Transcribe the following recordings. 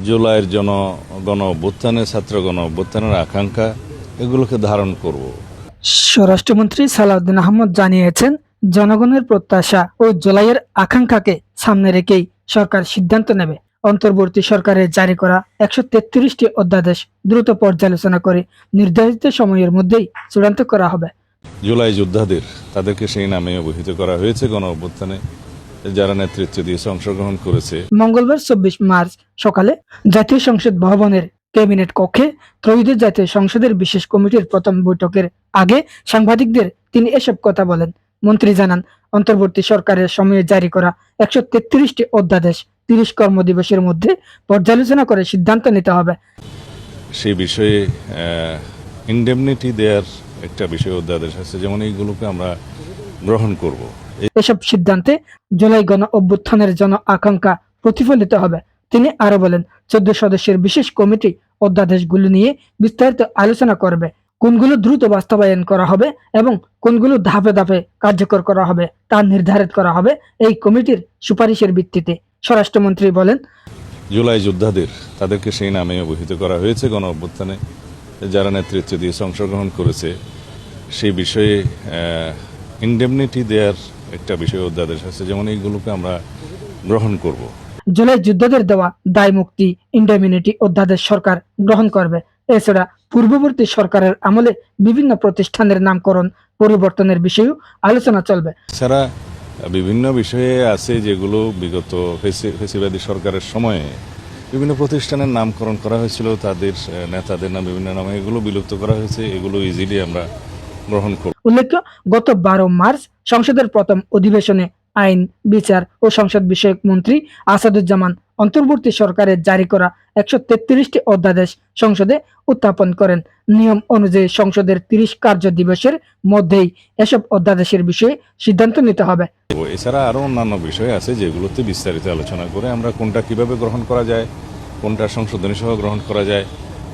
জুলাইয়ের গণ অভ্যুত্থানে ছাত্র গণ অভ্যুত্থানের আকাঙ্ক্ষা এগুলোকে ধারণ করব। স্বরাষ্ট্রমন্ত্রী সালাউদ্দিন আহমদ জানিয়েছেন, জনগণের প্রত্যাশা ও জুলাইয়ের আকাঙ্ক্ষাকে সামনে রেখেই সরকার সিদ্ধান্ত নেবে। অন্তর্বর্তী সরকারের জারি করা 133টি অধ্যাদেশ দ্রুত পর্যালোচনা করে নির্ধারিত সময়ের মধ্যেই চূড়ান্ত করা হবে। জুলাই যোদ্ধাদের তাদেরকে সেই নামে অভিহিত করা হয়েছে। গণ অভ্যুত্থানে যারা নেতৃত্ব দিয়েছে, অংশগ্রহণ করেছে। মঙ্গলবার 24 মার্চ সকালে জাতীয় সংসদ ভবনের ক্যাবিনেট কক্ষে ত্রয়োদশ জাতীয় সংসদের বিশেষ কমিটির প্রথম বৈঠকের আগে সাংবাদিকদের তিনি এসব কথা বলেন। মন্ত্রী জানান, অন্তর্বর্তী সরকারের সময়ে জারি করা 133টি অধ্যাদেশ 30 কর্মদিবসের মধ্যে পর্যালোচনা করে সিদ্ধান্ত নিতে হবে। সেই বিষয়ে ইনডেমনিটি দেওয়ার একটা বিষয় অধ্যাদেশ আছে, যেমন এইগুলোকে আমরা গ্রহণ করব। এসব সিদ্ধান্তে জুলাই গণ অভ্যুত্থানের জন আকাঙ্ক্ষা প্রতিফলিত হবে। তিনি আরো বলেন, 14 সদস্যের বিশেষ কমিটি অধ্যাদেশগুলো নিয়ে বিস্তারিত আলোচনা করবে। কোনগুলো দ্রুত বাস্তবায়ন করা হবে এবং কোনগুলো ধাপে ধাপে কার্যকর করা হবে তা নির্ধারিত করা হবে এই কমিটির সুপারিশের ভিত্তিতে। স্বরাষ্ট্রমন্ত্রী বলেন, জুলাই যোদ্ধাদের তাদেরকে সেই নামে অভিহিত করা হয়েছে। গণ অভ্যুত্থানে যারা নেতৃত্ব দিয়েছে, অংশগ্রহণ করেছে। সেই বিষয়ে ইনডেমনিটি দেওয়ার একটা বিষয় অধ্যাদেশ আছে, যেমন এইগুলোকে আমরা গ্রহণ করব। জুলাই যোদ্ধাদের দেওয়া দায় মুক্তি ইনডেমনিটি অধ্যাদেশ সরকার গ্রহণ করবে। এছাড়া পূর্ববর্তী সরকারের আমলে বিভিন্ন প্রতিষ্ঠানের নামকরণ পরিবর্তনের বিষয়েও আলোচনা চলবে। এছাড়া বিভিন্ন বিষয়ে আছে যেগুলো বিগত ফেসিবাদী সরকারের সময়ে বিভিন্ন প্রতিষ্ঠানের নামকরণ করা হয়েছিল, তাদের নেতাদের নাম বিভিন্ন নামে, এগুলো বিলুপ্ত করা হয়েছে। এগুলো ইজিলি আমরা গ্রহণ করব। উল্লেখ্য, গত 12 মার্চ সংসদের প্রথম অধিবেশনে আইন, বিচার ও সংসদ বিষয়ক মন্ত্রী আসাদুজ্জামান অন্তর্বর্তী সরকারের জারি করা 133টি অধ্যাদেশ সংসদে উত্থাপন করেন। নিয়ম অনুযায়ী সংসদের 30 কার্য দিবসের মধ্যেই এসব অধ্যাদেশের বিষয়ে সিদ্ধান্ত নিতে হবে। এছাড়া আরো অন্যান্য বিষয় আছে যেগুলোতে বিস্তারিত আলোচনা করে আমরা কোনটা কিভাবে গ্রহণ করা যায়, কোনটা সংশোধনী সহ গ্রহণ করা যায়,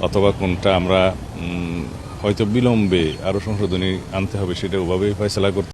অথবা কোনটা আমরা হয়তো বিলম্বে আরো সংশোধনী আনতে হবে, সেটা ওভাবেই ফয়সালা করতে